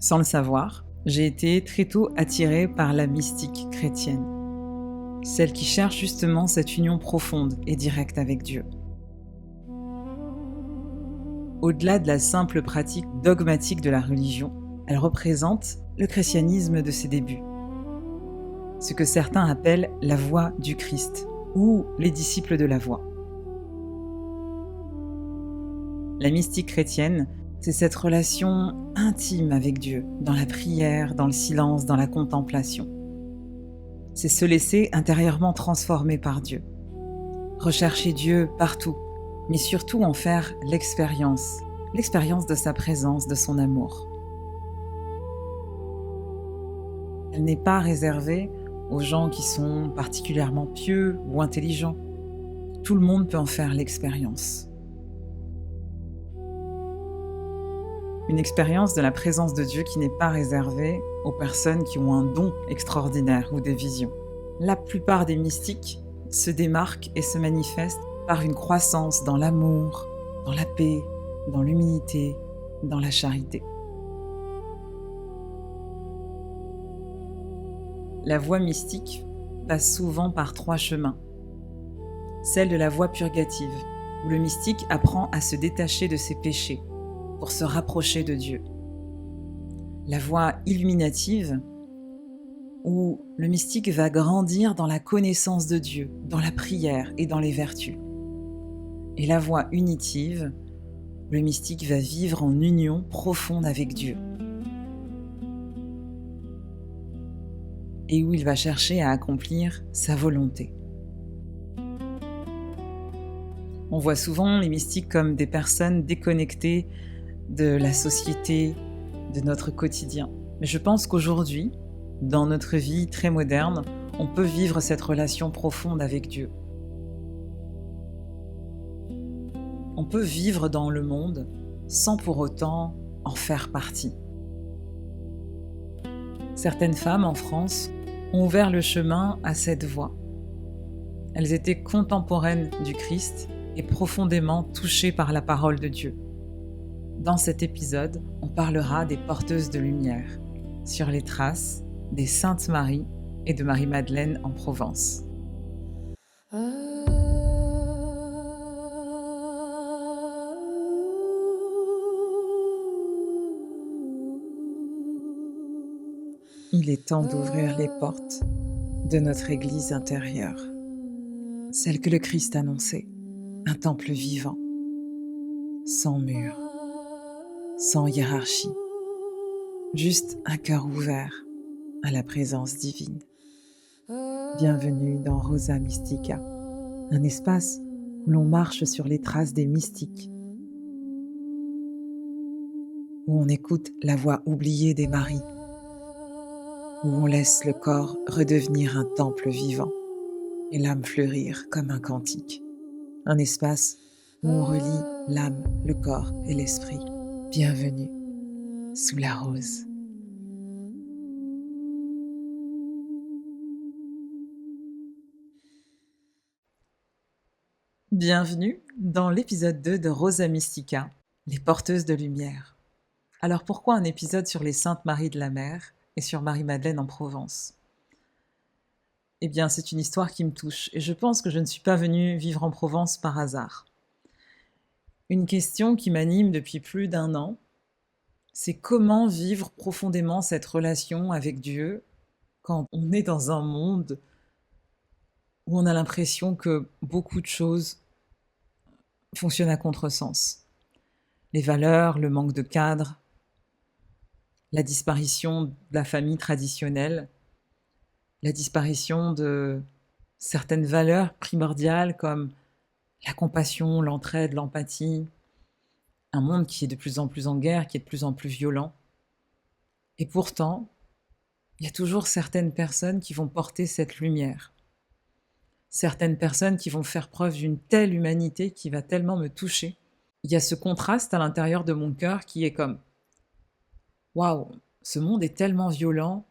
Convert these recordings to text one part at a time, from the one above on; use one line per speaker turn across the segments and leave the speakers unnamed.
Sans le savoir, j'ai été très tôt attirée par la mystique chrétienne, celle qui cherche justement cette union profonde et directe avec Dieu. Au-delà de la simple pratique dogmatique de la religion, elle représente le christianisme de ses débuts, ce que certains appellent la voie du Christ ou les disciples de la voie. La mystique chrétienne, c'est cette relation intime avec Dieu, dans la prière, dans le silence, dans la contemplation. C'est se laisser intérieurement transformer par Dieu. Rechercher Dieu partout, mais surtout en faire l'expérience de sa présence, de son amour. Elle n'est pas réservée aux gens qui sont particulièrement pieux ou intelligents. Tout le monde peut en faire l'expérience. Une expérience de la présence de Dieu qui n'est pas réservée aux personnes qui ont un don extraordinaire ou des visions. La plupart des mystiques se démarquent et se manifestent par une croissance dans l'amour, dans la paix, dans l'humilité, dans la charité. La voie mystique passe souvent par 3 chemins. Celle de la voie purgative, où le mystique apprend à se détacher de ses péchés pour se rapprocher de Dieu. La voie illuminative, où le mystique va grandir dans la connaissance de Dieu, dans la prière et dans les vertus. Et la voie unitive, où le mystique va vivre en union profonde avec Dieu. Et où il va chercher à accomplir sa volonté. On voit souvent les mystiques comme des personnes déconnectées de la société, de notre quotidien. Mais je pense qu'aujourd'hui, dans notre vie très moderne, on peut vivre cette relation profonde avec Dieu. On peut vivre dans le monde sans pour autant en faire partie. Certaines femmes en France ont ouvert le chemin à cette voie. Elles étaient contemporaines du Christ et profondément touchées par la parole de Dieu. Dans cet épisode, on parlera des porteuses de lumière, sur les traces des Saintes Marie et de Marie-Madeleine en Provence. Il est temps d'ouvrir les portes de notre église intérieure, celle que le Christ annonçait, un temple vivant, sans mur, sans hiérarchie, juste un cœur ouvert à la présence divine. Bienvenue dans Rosa Mystica, un espace où l'on marche sur les traces des mystiques, où on écoute la voix oubliée des maris, où on laisse le corps redevenir un temple vivant et l'âme fleurir comme un cantique. Un espace où on relie l'âme, le corps et l'esprit. Bienvenue sous la rose. Bienvenue dans l'épisode 2 de Rosa Mystica, les porteuses de lumière. Alors pourquoi un épisode sur les Saintes Maries de la Mer et sur Marie-Madeleine en Provence ? Eh bien, c'est une histoire qui me touche et je pense que je ne suis pas venue vivre en Provence par hasard. Une question qui m'anime depuis plus d'1 an, c'est comment vivre profondément cette relation avec Dieu quand on est dans un monde où on a l'impression que beaucoup de choses fonctionnent à contresens. Les valeurs, le manque de cadre, la disparition de la famille traditionnelle, la disparition de certaines valeurs primordiales comme la compassion, l'entraide, l'empathie, un monde qui est de plus en plus en guerre, qui est de plus en plus violent. Et pourtant, il y a toujours certaines personnes qui vont porter cette lumière. Certaines personnes qui vont faire preuve d'une telle humanité qui va tellement me toucher. Il y a ce contraste à l'intérieur de mon cœur qui est comme « Waouh, ce monde est tellement violent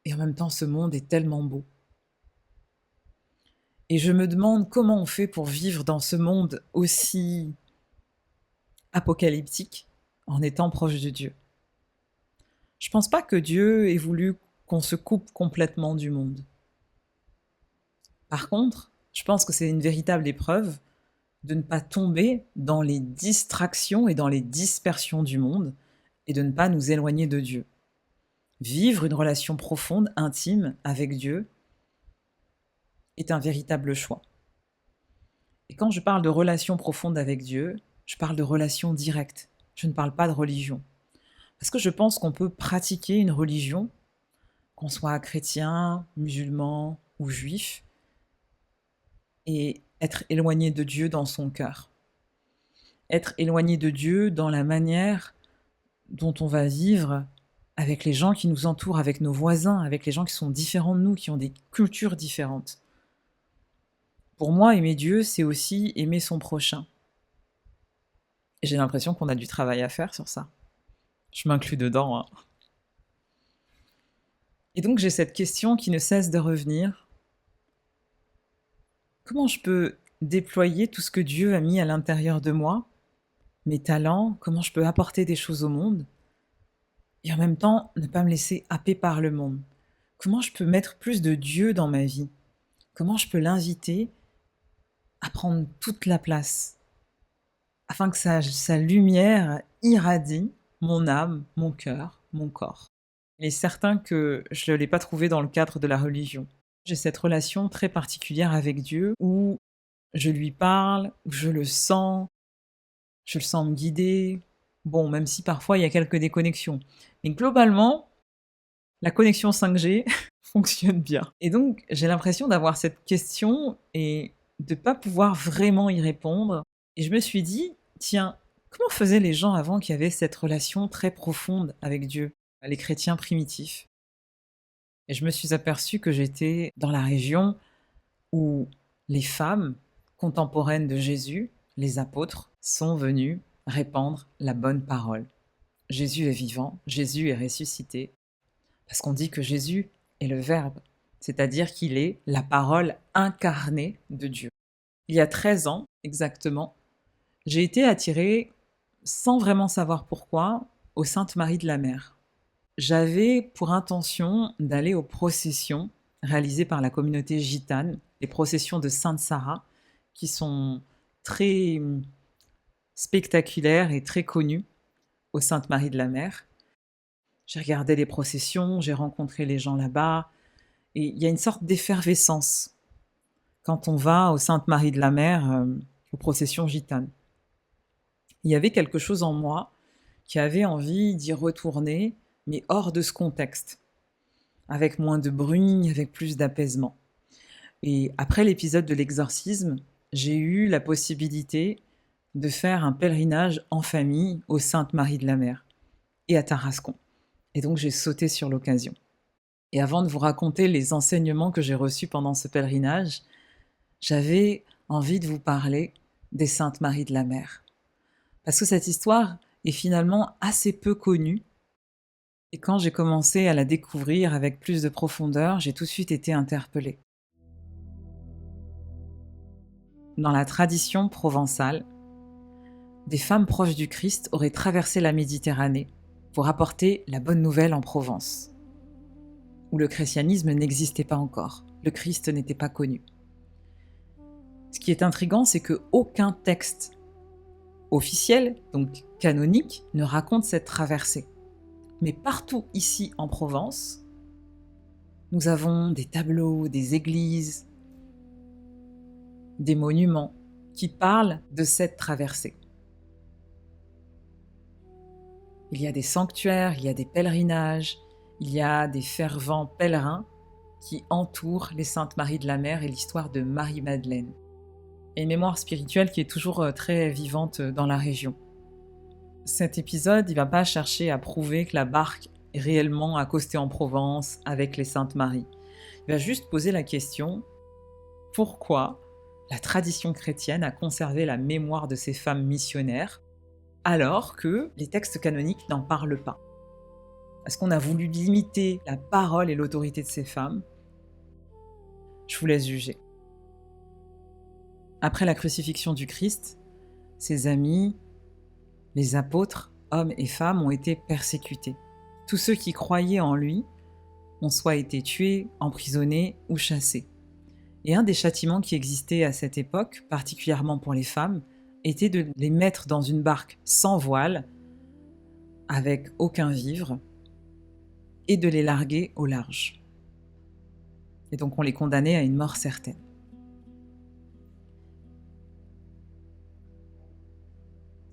et en même temps ce monde est tellement beau. » Et je me demande comment on fait pour vivre dans ce monde aussi apocalyptique en étant proche de Dieu. Je pense pas que Dieu ait voulu qu'on se coupe complètement du monde. Par contre, je pense que c'est une véritable épreuve de ne pas tomber dans les distractions et dans les dispersions du monde et de ne pas nous éloigner de Dieu. Vivre une relation profonde, intime avec Dieu est un véritable choix. Et quand je parle de relation profonde avec Dieu, je parle de relation directe. Je ne parle pas de religion. Parce que je pense qu'on peut pratiquer une religion, qu'on soit chrétien, musulman ou juif, et être éloigné de Dieu dans son cœur. Être éloigné de Dieu dans la manière dont on va vivre avec les gens qui nous entourent, avec nos voisins, avec les gens qui sont différents de nous, qui ont des cultures différentes. Pour moi, aimer Dieu, c'est aussi aimer son prochain. Et j'ai l'impression qu'on a du travail à faire sur ça. Je m'inclus dedans, hein. Et donc j'ai cette question qui ne cesse de revenir. Comment je peux déployer tout ce que Dieu a mis à l'intérieur de moi, mes talents, comment je peux apporter des choses au monde, et en même temps ne pas me laisser happer par le monde? Comment je peux mettre plus de Dieu dans ma vie? Comment je peux l'inviter à prendre toute la place, afin que sa lumière irradie mon âme, mon cœur, mon corps? Il est certain que je ne l'ai pas trouvé dans le cadre de la religion. J'ai cette relation très particulière avec Dieu où je lui parle, où je le sens me guider. Bon, même si parfois il y a quelques déconnexions. Mais globalement, la connexion 5G fonctionne bien. Et donc, j'ai l'impression d'avoir cette question et de ne pas pouvoir vraiment y répondre. Et je me suis dit, tiens, comment faisaient les gens avant qui avaient cette relation très profonde avec Dieu, les chrétiens primitifs? Et je me suis aperçue que j'étais dans la région où les femmes contemporaines de Jésus, les apôtres, sont venues répandre la bonne parole. Jésus est vivant, Jésus est ressuscité, parce qu'on dit que Jésus est le Verbe, c'est-à-dire qu'il est la parole incarnée de Dieu. Il y a 13 ans, exactement, j'ai été attirée, sans vraiment savoir pourquoi, aux Saintes Maries de la Mer. J'avais pour intention d'aller aux processions réalisées par la communauté gitane, les processions de Sainte Sarah, qui sont très spectaculaires et très connues aux Saintes Maries de la Mer. J'ai regardé les processions, j'ai rencontré les gens là-bas, et il y a une sorte d'effervescence quand on va aux Saintes Maries de la Mer, aux processions gitanes. Il y avait quelque chose en moi qui avait envie d'y retourner, mais hors de ce contexte, avec moins de bruit, avec plus d'apaisement. Et après l'épisode de l'exorcisme, j'ai eu la possibilité de faire un pèlerinage en famille aux Saintes Maries de la Mer et à Tarascon. Et donc j'ai sauté sur l'occasion. Et avant de vous raconter les enseignements que j'ai reçus pendant ce pèlerinage, j'avais envie de vous parler des Saintes Maries de la Mer. Parce que cette histoire est finalement assez peu connue. Et quand j'ai commencé à la découvrir avec plus de profondeur, j'ai tout de suite été interpellée. Dans la tradition provençale, des femmes proches du Christ auraient traversé la Méditerranée pour apporter la bonne nouvelle en Provence, où le christianisme n'existait pas encore, le Christ n'était pas connu. Ce qui est intriguant, c'est qu'aucun texte officiel, donc canonique, ne raconte cette traversée. Mais partout ici en Provence, nous avons des tableaux, des églises, des monuments qui parlent de cette traversée. Il y a des sanctuaires, il y a des pèlerinages, il y a des fervents pèlerins qui entourent les Saintes Maries de la Mer et l'histoire de Marie-Madeleine. Et une mémoire spirituelle qui est toujours très vivante dans la région. Cet épisode, il ne va pas chercher à prouver que la barque est réellement accostée en Provence avec les Saintes Maries. Il va juste poser la question, pourquoi la tradition chrétienne a conservé la mémoire de ces femmes missionnaires alors que les textes canoniques n'en parlent pas? Est-ce qu'on a voulu limiter la parole et l'autorité de ces femmes? Je vous laisse juger. Après la crucifixion du Christ, ses amis, les apôtres, hommes et femmes, ont été persécutés. Tous ceux qui croyaient en lui ont soit été tués, emprisonnés ou chassés. Et un des châtiments qui existait à cette époque, particulièrement pour les femmes, était de les mettre dans une barque sans voile, avec aucun vivre, et de les larguer au large. Et donc on les condamnait à une mort certaine.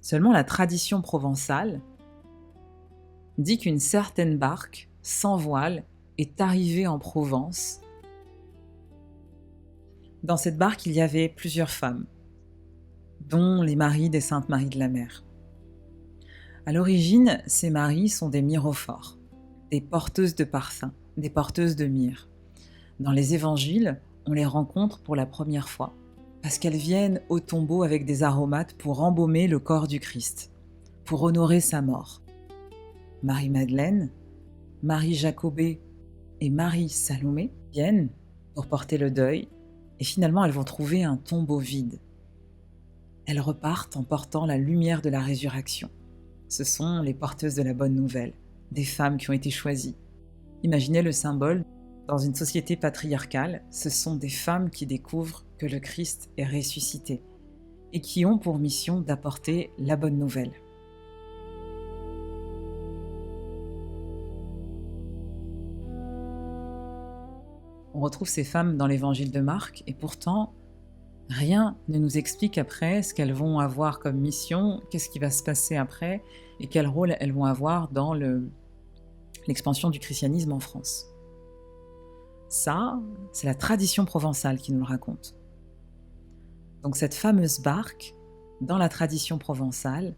Seulement la tradition provençale dit qu'une certaine barque, sans voile, est arrivée en Provence. Dans cette barque, il y avait plusieurs femmes, dont les maris des Saintes Maries de la Mer. À l'origine, ces maries sont des myrophores, des porteuses de parfums, des porteuses de myrrhe. Dans les évangiles, on les rencontre pour la première fois, parce qu'elles viennent au tombeau avec des aromates pour embaumer le corps du Christ, pour honorer sa mort. Marie-Madeleine, Marie-Jacobée et Marie-Salomé viennent pour porter le deuil, et finalement elles vont trouver un tombeau vide. Elles repartent en portant la lumière de la résurrection. Ce sont les porteuses de la bonne nouvelle, des femmes qui ont été choisies. Imaginez le symbole, dans une société patriarcale, ce sont des femmes qui découvrent que le Christ est ressuscité et qui ont pour mission d'apporter la bonne nouvelle. On retrouve ces femmes dans l'évangile de Marc et pourtant, rien ne nous explique après ce qu'elles vont avoir comme mission, qu'est-ce qui va se passer après et quel rôle elles vont avoir dans l'expansion du christianisme en France. Ça, c'est la tradition provençale qui nous le raconte. Donc cette fameuse barque, dans la tradition provençale,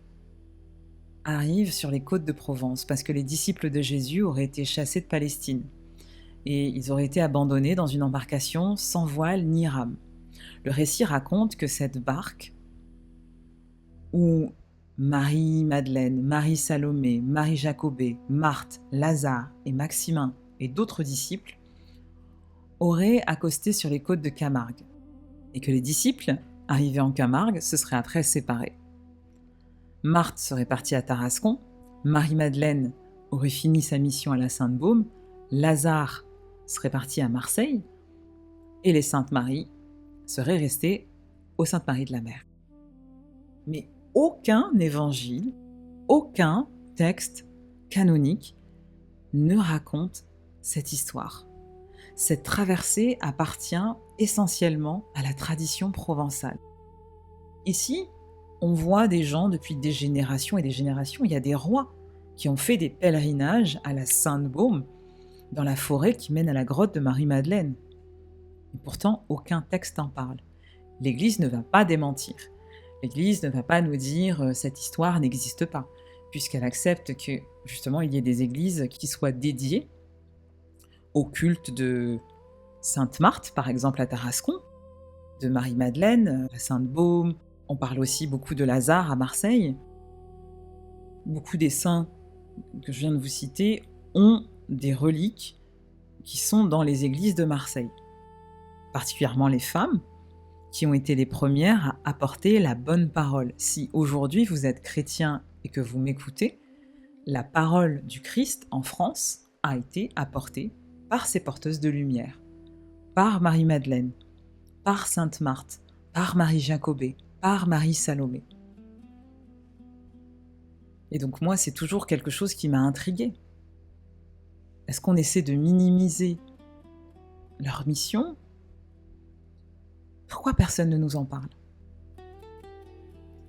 arrive sur les côtes de Provence parce que les disciples de Jésus auraient été chassés de Palestine et ils auraient été abandonnés dans une embarcation sans voile ni rame. Le récit raconte que cette barque, où Marie-Madeleine, Marie-Salomé, Marie-Jacobée, Marthe, Lazare et Maximin et d'autres disciples auraient accosté sur les côtes de Camargue, et que les disciples, arrivés en Camargue, se seraient après séparés. Marthe serait partie à Tarascon, Marie-Madeleine aurait fini sa mission à la Sainte-Baume, Lazare serait parti à Marseille, et les Saintes Maries seraient restées aux Saintes Maries de la Mer. Mais aucun évangile, aucun texte canonique ne raconte cette histoire. Cette traversée appartient essentiellement à la tradition provençale. Ici, on voit des gens depuis des générations et des générations. Il y a des rois qui ont fait des pèlerinages à la Sainte-Baume, dans la forêt qui mène à la grotte de Marie-Madeleine. Et pourtant, aucun texte en parle. L'Église ne va pas démentir. L'Église ne va pas nous dire « cette histoire n'existe pas », puisqu'elle accepte que, justement, il y ait des églises qui soient dédiées au culte de Sainte Marthe, par exemple à Tarascon, de Marie-Madeleine, à Sainte-Baume. On parle aussi beaucoup de Lazare à Marseille. Beaucoup des saints que je viens de vous citer ont des reliques qui sont dans les églises de Marseille. Particulièrement les femmes, qui ont été les premières à apporter la bonne parole. Si aujourd'hui vous êtes chrétien et que vous m'écoutez, la parole du Christ en France a été apportée par ces porteuses de lumière, par Marie-Madeleine, par Sainte Marthe, par Marie-Jacobée, par Marie-Salomé. Et donc moi, c'est toujours quelque chose qui m'a intriguée. Est-ce qu'on essaie de minimiser leur mission ? Pourquoi personne ne nous en parle ?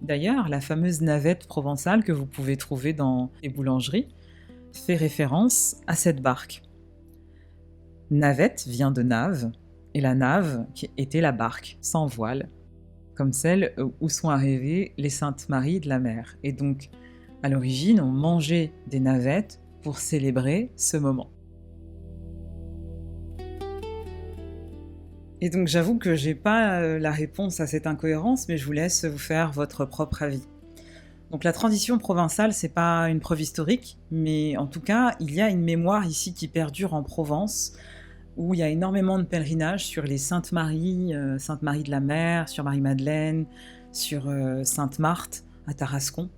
D'ailleurs, la fameuse navette provençale que vous pouvez trouver dans les boulangeries fait référence à cette barque. Navette vient de nave, et la nave qui était la barque, sans voile, comme celle où sont arrivées les Saintes Maries de la Mer. Et donc, à l'origine, on mangeait des navettes pour célébrer ce moment. Et donc j'avoue que j'ai pas la réponse à cette incohérence, mais je vous laisse vous faire votre propre avis. Donc la tradition provençale, c'est pas une preuve historique, mais en tout cas, il y a une mémoire ici qui perdure en Provence, où il y a énormément de pèlerinages sur les Saintes Maries, Sainte Marie de la Mer, sur Marie-Madeleine, sur Sainte Marthe à Tarascon.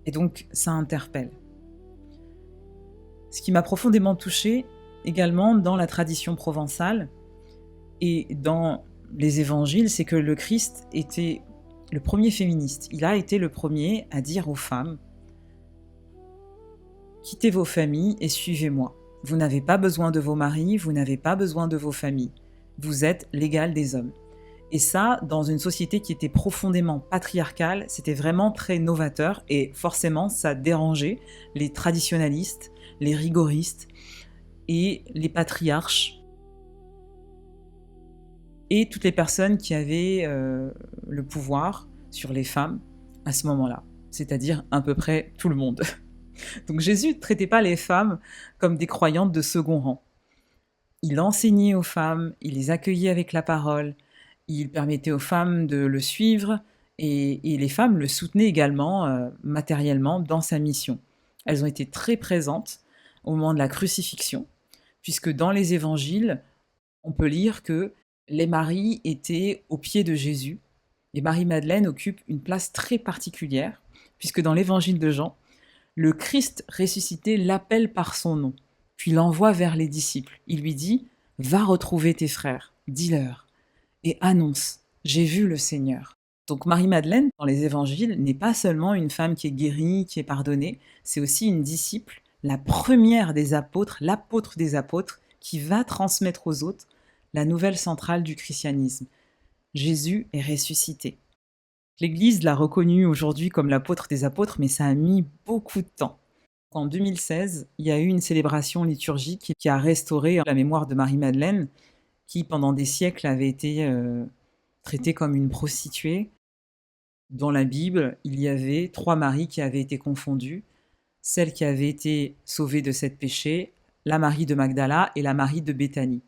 Et donc ça interpelle. Ce qui m'a profondément touchée également dans la tradition provençale et dans les évangiles, c'est que le Christ était le premier féministe. Il a été le premier à dire aux femmes: quittez vos familles et suivez-moi. Vous n'avez pas besoin de vos maris, vous n'avez pas besoin de vos familles. Vous êtes l'égal des hommes. Et ça, dans une société qui était profondément patriarcale, c'était vraiment très novateur et forcément, ça dérangeait les traditionalistes, les rigoristes et les patriarches et toutes les personnes qui avaient le pouvoir sur les femmes à ce moment-là, c'est-à-dire à peu près tout le monde. Donc Jésus ne traitait pas les femmes comme des croyantes de second rang. Il enseignait aux femmes, il les accueillait avec la parole, il permettait aux femmes de le suivre et les femmes le soutenaient également matériellement dans sa mission. Elles ont été très présentes au moment de la crucifixion, puisque dans les évangiles, on peut lire que les maris étaient aux pieds de Jésus et Marie-Madeleine occupe une place très particulière, puisque dans l'évangile de Jean, le Christ ressuscité l'appelle par son nom, puis l'envoie vers les disciples. Il lui dit: « Va retrouver tes frères, dis-leur, et annonce, j'ai vu le Seigneur. » Donc Marie-Madeleine, dans les évangiles, n'est pas seulement une femme qui est guérie, qui est pardonnée, c'est aussi une disciple, la première des apôtres, l'apôtre des apôtres, qui va transmettre aux autres la nouvelle centrale du christianisme. Jésus est ressuscité. L'Église l'a reconnu aujourd'hui comme l'apôtre des apôtres, mais ça a mis beaucoup de temps. En 2016, il y a eu une célébration liturgique qui a restauré la mémoire de Marie-Madeleine, qui pendant des siècles avait été traitée comme une prostituée. Dans la Bible, il y avait 3 Maries qui avaient été confondues, celle qui avait été sauvée de cette péché, la Marie de Magdala et la Marie de Béthanie.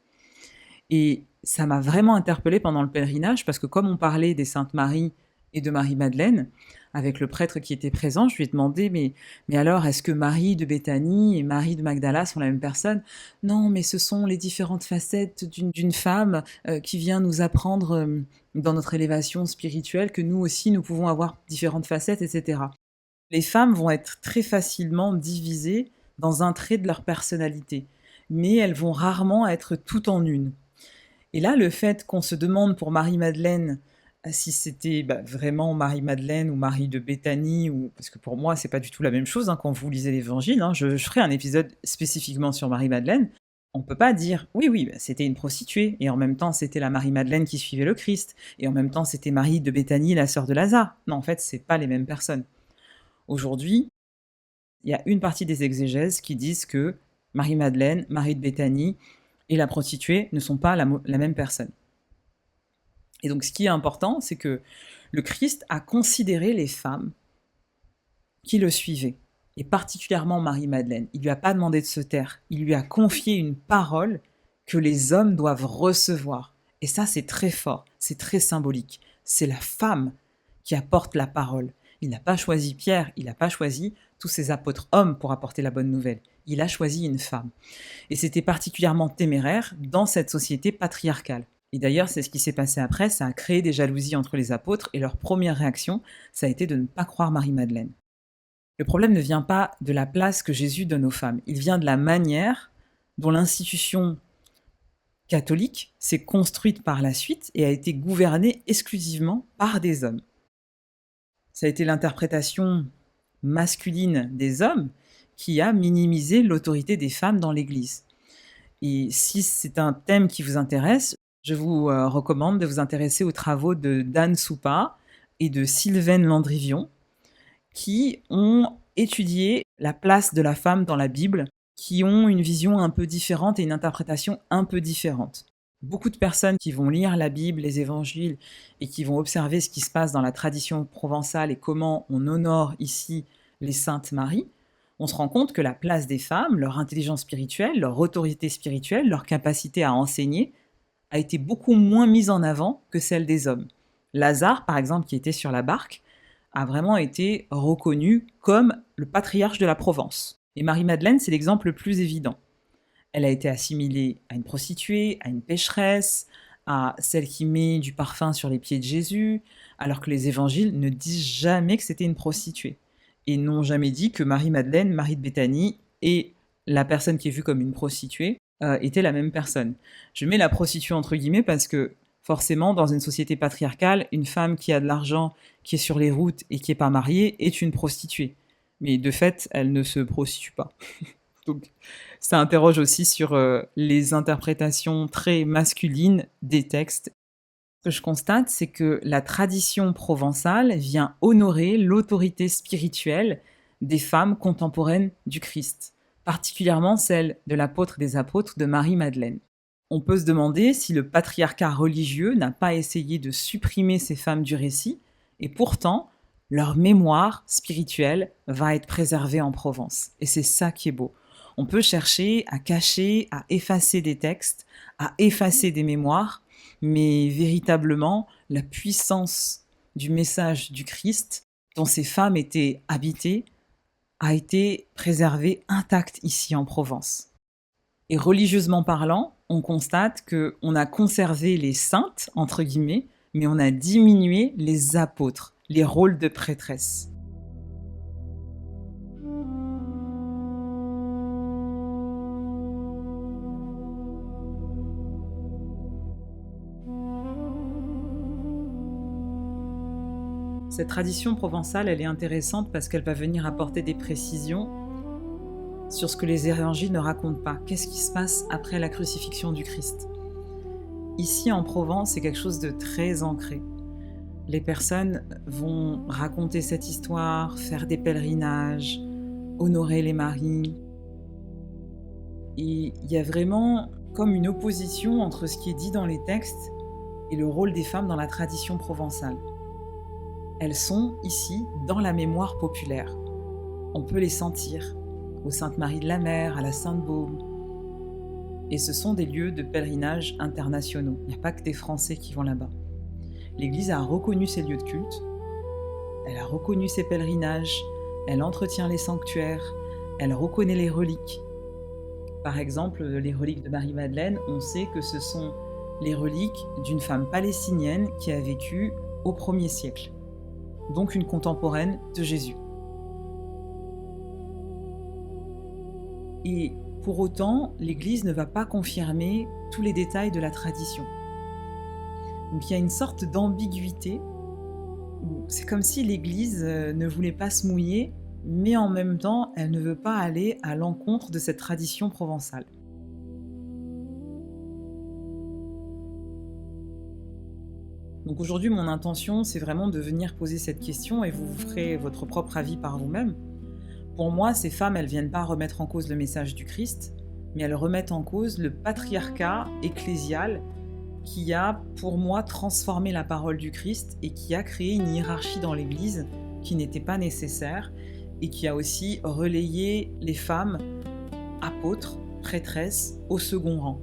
Et ça m'a vraiment interpellée pendant le pèlerinage, parce que comme on parlait des Saintes Maries et de Marie-Madeleine, avec le prêtre qui était présent, je lui ai demandé, mais alors, est-ce que Marie de Béthanie et Marie de Magdala sont la même personne? Non, mais ce sont les différentes facettes d'une femme qui vient nous apprendre dans notre élévation spirituelle que nous aussi, nous pouvons avoir différentes facettes, etc. Les femmes vont être très facilement divisées dans un trait de leur personnalité, mais elles vont rarement être toutes en une. Et là, le fait qu'on se demande pour Marie-Madeleine si c'était vraiment Marie-Madeleine ou Marie de Béthanie, parce que pour moi, c'est pas du tout la même chose quand vous lisez l'Évangile. Je ferai un épisode spécifiquement sur Marie-Madeleine. On peut pas dire, oui, c'était une prostituée, et en même temps, c'était la Marie-Madeleine qui suivait le Christ, et en même temps, c'était Marie de Béthanie, la sœur de Lazare. Non, en fait, c'est pas les mêmes personnes. Aujourd'hui, il y a une partie des exégèses qui disent que Marie-Madeleine, Marie de Béthanie et la prostituée ne sont pas la même personne. Et donc, ce qui est important, c'est que le Christ a considéré les femmes qui le suivaient, et particulièrement Marie-Madeleine. Il ne lui a pas demandé de se taire, il lui a confié une parole que les hommes doivent recevoir. Et ça, c'est très fort, c'est très symbolique. C'est la femme qui apporte la parole. Il n'a pas choisi Pierre, il n'a pas choisi tous ces apôtres hommes pour apporter la bonne nouvelle. Il a choisi une femme. Et c'était particulièrement téméraire dans cette société patriarcale. Et d'ailleurs, c'est ce qui s'est passé après, ça a créé des jalousies entre les apôtres, et leur première réaction, ça a été de ne pas croire Marie-Madeleine. Le problème ne vient pas de la place que Jésus donne aux femmes, il vient de la manière dont l'institution catholique s'est construite par la suite et a été gouvernée exclusivement par des hommes. Ça a été l'interprétation masculine des hommes qui a minimisé l'autorité des femmes dans l'Église. Et si c'est un thème qui vous intéresse, je vous recommande de vous intéresser aux travaux de Dan Soupa et de Sylvaine Landrivion, qui ont étudié la place de la femme dans la Bible, qui ont une vision un peu différente et une interprétation un peu différente. Beaucoup de personnes qui vont lire la Bible, les évangiles, et qui vont observer ce qui se passe dans la tradition provençale et comment on honore ici les Saintes Maries, on se rend compte que la place des femmes, leur intelligence spirituelle, leur autorité spirituelle, leur capacité à enseigner, a été beaucoup moins mise en avant que celle des hommes. Lazare, par exemple, qui était sur la barque, a vraiment été reconnu comme le patriarche de la Provence. Et Marie-Madeleine, c'est l'exemple le plus évident. Elle a été assimilée à une prostituée, à une pécheresse, à celle qui met du parfum sur les pieds de Jésus, alors que les évangiles ne disent jamais que c'était une prostituée. Et n'ont jamais dit que Marie-Madeleine, Marie de Béthanie et la personne qui est vue comme une prostituée était la même personne. Je mets la prostituée entre guillemets parce que forcément, dans une société patriarcale, une femme qui a de l'argent, qui est sur les routes et qui n'est pas mariée est une prostituée. Mais de fait, elle ne se prostitue pas. Donc, ça interroge aussi sur les interprétations très masculines des textes. Ce que je constate, c'est que la tradition provençale vient honorer l'autorité spirituelle des femmes contemporaines du Christ, particulièrement celle de l'apôtre des apôtres de Marie-Madeleine. On peut se demander si le patriarcat religieux n'a pas essayé de supprimer ces femmes du récit, et pourtant, leur mémoire spirituelle va être préservée en Provence. Et c'est ça qui est beau. On peut chercher à cacher, à effacer des textes, à effacer des mémoires, mais véritablement, la puissance du message du Christ, dont ces femmes étaient habitées, a été préservée intacte ici en Provence. Et religieusement parlant, on constate qu'on a conservé les saintes, entre guillemets, mais on a diminué les apôtres, les rôles de prêtresses. Cette tradition provençale, elle est intéressante parce qu'elle va venir apporter des précisions sur ce que les évangiles ne racontent pas. Qu'est-ce qui se passe après la crucifixion du Christ ? Ici, en Provence, c'est quelque chose de très ancré. Les personnes vont raconter cette histoire, faire des pèlerinages, honorer les maris. Et il y a vraiment comme une opposition entre ce qui est dit dans les textes et le rôle des femmes dans la tradition provençale. Elles sont ici dans la mémoire populaire. On peut les sentir aux Sainte-Marie de la Mer, à la Sainte-Baume. Et ce sont des lieux de pèlerinage internationaux. Il n'y a pas que des Français qui vont là-bas. L'Église a reconnu ces lieux de culte, elle a reconnu ces pèlerinages, elle entretient les sanctuaires, elle reconnaît les reliques. Par exemple, les reliques de Marie-Madeleine, on sait que ce sont les reliques d'une femme palestinienne qui a vécu au 1er siècle, donc une contemporaine de Jésus. Et pour autant, l'Église ne va pas confirmer tous les détails de la tradition. Donc il y a une sorte d'ambiguïté, où c'est comme si l'Église ne voulait pas se mouiller, mais en même temps, elle ne veut pas aller à l'encontre de cette tradition provençale. Donc aujourd'hui, mon intention, c'est vraiment de venir poser cette question et vous ferez votre propre avis par vous-même. Pour moi, ces femmes, elles ne viennent pas remettre en cause le message du Christ, mais elles remettent en cause le patriarcat ecclésial qui a, pour moi, transformé la parole du Christ et qui a créé une hiérarchie dans l'Église qui n'était pas nécessaire et qui a aussi relayé les femmes apôtres, prêtresses, au second rang.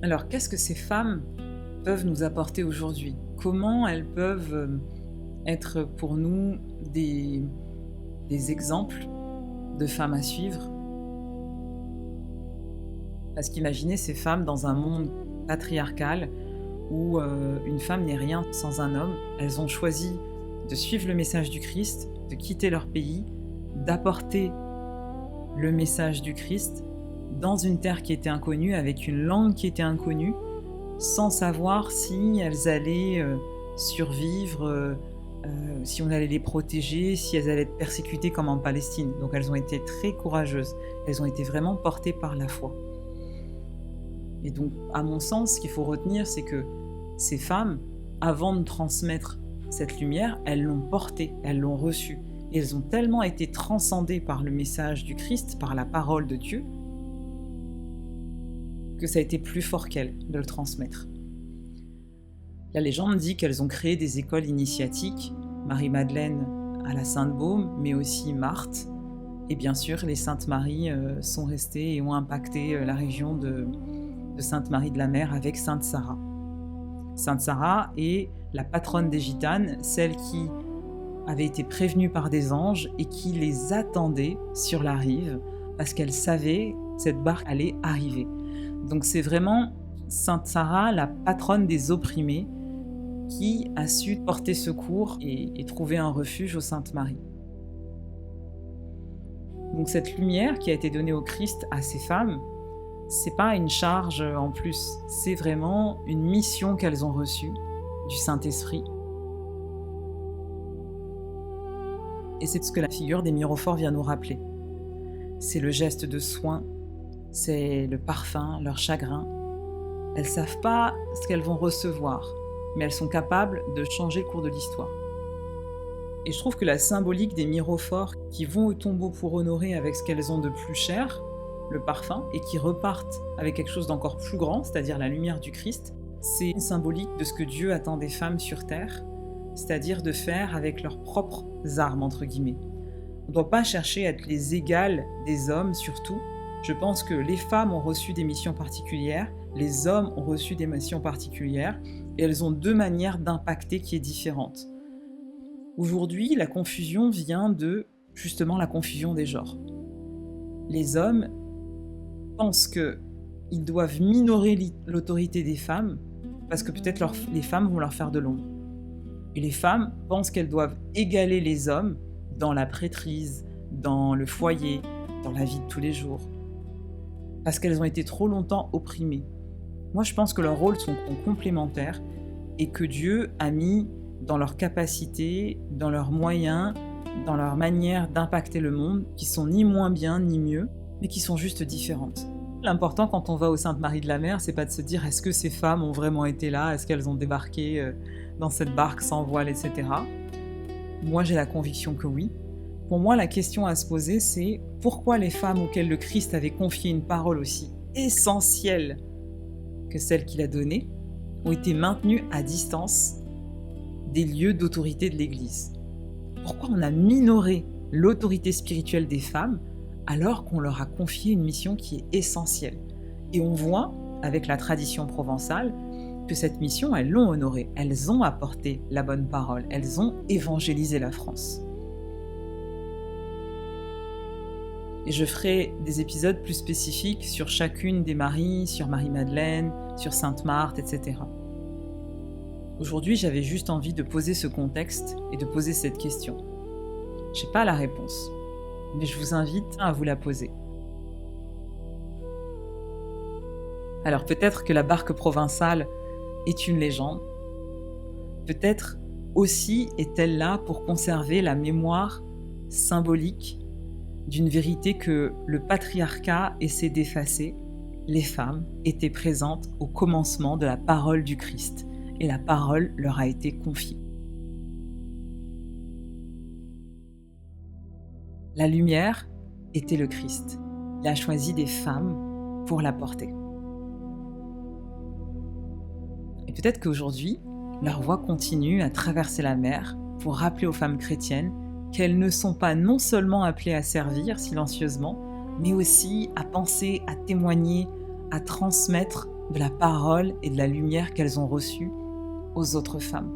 Alors, qu'est-ce que ces femmes peuvent nous apporter aujourd'hui ? Comment elles peuvent être pour nous des exemples de femmes à suivre ? Parce qu'imaginez ces femmes dans un monde patriarcal où une femme n'est rien sans un homme. Elles ont choisi de suivre le message du Christ, de quitter leur pays, d'apporter le message du Christ dans une terre qui était inconnue, avec une langue qui était inconnue, sans savoir si elles allaient survivre, si on allait les protéger, si elles allaient être persécutées comme en Palestine. Donc elles ont été très courageuses, elles ont été vraiment portées par la foi. Et donc, à mon sens, ce qu'il faut retenir, c'est que ces femmes, avant de transmettre cette lumière, elles l'ont portée, elles l'ont reçue. Et elles ont tellement été transcendées par le message du Christ, par la parole de Dieu, que ça a été plus fort qu'elles de le transmettre. La légende dit qu'elles ont créé des écoles initiatiques, Marie-Madeleine à la Sainte-Baume, mais aussi Marthe. Et bien sûr, les Saintes Maries sont restées et ont impacté la région de Sainte-Marie de la Mer avec Sainte Sarah. Sainte Sarah est la patronne des gitanes, celle qui avait été prévenue par des anges et qui les attendait sur la rive parce qu'elle savait que cette barque allait arriver. Donc c'est vraiment Sainte Sarah, la patronne des opprimés, qui a su porter secours et trouver un refuge aux Saintes Maries. Donc cette lumière qui a été donnée au Christ à ces femmes, c'est pas une charge en plus, c'est vraiment une mission qu'elles ont reçue du Saint-Esprit. Et c'est ce que la figure des mirophores vient nous rappeler. C'est le geste de soin, c'est le parfum, leur chagrin. Elles savent pas ce qu'elles vont recevoir, mais elles sont capables de changer le cours de l'histoire. Et je trouve que la symbolique des mirophores qui vont au tombeau pour honorer avec ce qu'elles ont de plus cher, le parfum, et qui repartent avec quelque chose d'encore plus grand, c'est-à-dire la lumière du Christ, c'est une symbolique de ce que Dieu attend des femmes sur terre, c'est-à-dire de faire avec leurs propres armes, entre guillemets. On ne doit pas chercher à être les égales des hommes, surtout. Je pense que les femmes ont reçu des missions particulières, les hommes ont reçu des missions particulières, et elles ont deux manières d'impacter qui est différente. Aujourd'hui, la confusion vient de, justement, la confusion des genres. Les hommes pensent qu'ils doivent minorer l'autorité des femmes parce que peut-être les femmes vont leur faire de l'ombre. Et les femmes pensent qu'elles doivent égaler les hommes dans la prêtrise, dans le foyer, dans la vie de tous les jours, parce qu'elles ont été trop longtemps opprimées. Moi, je pense que leurs rôles sont complémentaires et que Dieu a mis dans leurs capacités, dans leurs moyens, dans leur manière d'impacter le monde, qui sont ni moins bien ni mieux, mais qui sont juste différentes. L'important quand on va aux Saintes Maries de la Mer, c'est pas de se dire est-ce que ces femmes ont vraiment été là, est-ce qu'elles ont débarqué dans cette barque sans voile, etc. Moi, j'ai la conviction que oui. Pour moi, la question à se poser, c'est pourquoi les femmes auxquelles le Christ avait confié une parole aussi essentielle que celle qu'il a donnée ont été maintenues à distance des lieux d'autorité de l'Église. Pourquoi on a minoré l'autorité spirituelle des femmes alors qu'on leur a confié une mission qui est essentielle? Et on voit, avec la tradition provençale, que cette mission, elles l'ont honorée. Elles ont apporté la bonne parole. Elles ont évangélisé la France. Et je ferai des épisodes plus spécifiques sur chacune des Maries, sur Marie-Madeleine, sur Sainte-Marthe, etc. Aujourd'hui, j'avais juste envie de poser ce contexte et de poser cette question. Je n'ai pas la réponse, mais je vous invite à vous la poser. Alors peut-être que la barque provençale est une légende. Peut-être aussi est-elle là pour conserver la mémoire symbolique d'une vérité que le patriarcat essaie d'effacer. Les femmes étaient présentes au commencement de la parole du Christ et la parole leur a été confiée. La lumière était le Christ. Il a choisi des femmes pour la porter. Et peut-être qu'aujourd'hui, leur voix continue à traverser la mer pour rappeler aux femmes chrétiennes qu'elles ne sont pas non seulement appelées à servir silencieusement, mais aussi à penser, à témoigner, à transmettre de la parole et de la lumière qu'elles ont reçue aux autres femmes.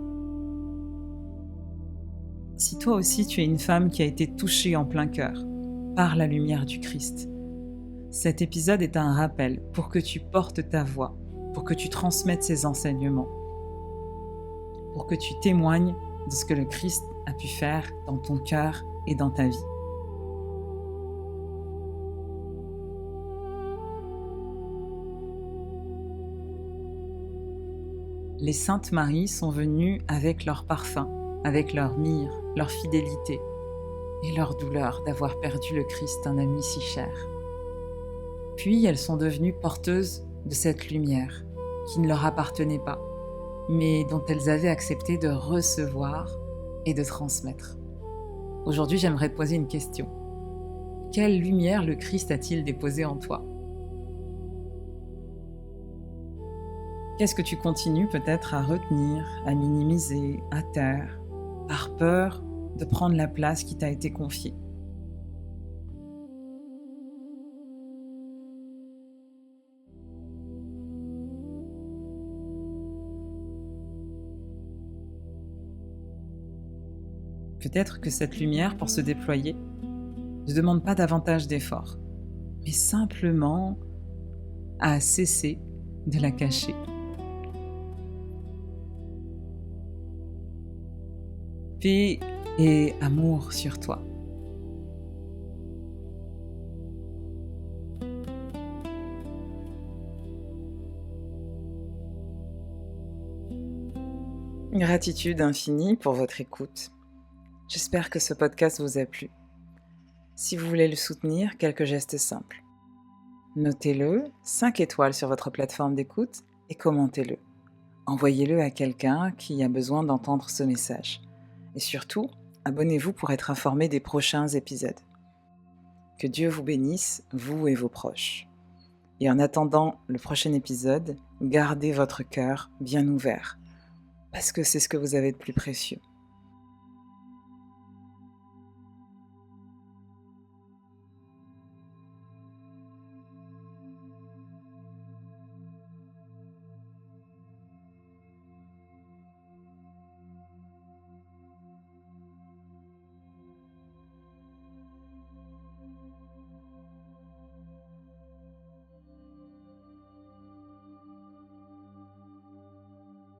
Si toi aussi tu es une femme qui a été touchée en plein cœur par la lumière du Christ, cet épisode est un rappel pour que tu portes ta voix, pour que tu transmettes ses enseignements, pour que tu témoignes de ce que le Christ a pu faire dans ton cœur et dans ta vie. Les Saintes Maries sont venues avec leur parfum, avec leur myrrhe, leur fidélité et leur douleur d'avoir perdu le Christ, un ami si cher. Puis elles sont devenues porteuses de cette lumière qui ne leur appartenait pas, mais dont elles avaient accepté de recevoir et de transmettre. Aujourd'hui, j'aimerais te poser une question. Quelle lumière le Christ a-t-il déposée en toi ? Qu'est-ce que tu continues peut-être à retenir, à minimiser, à taire, par peur de prendre la place qui t'a été confiée ? Peut-être que cette lumière, pour se déployer, ne demande pas davantage d'efforts, mais simplement à cesser de la cacher. Paix et amour sur toi. Gratitude infinie pour votre écoute. J'espère que ce podcast vous a plu. Si vous voulez le soutenir, quelques gestes simples. Notez-le, 5 étoiles sur votre plateforme d'écoute et commentez-le. Envoyez-le à quelqu'un qui a besoin d'entendre ce message. Et surtout, abonnez-vous pour être informé des prochains épisodes. Que Dieu vous bénisse, vous et vos proches. Et en attendant le prochain épisode, gardez votre cœur bien ouvert, parce que c'est ce que vous avez de plus précieux.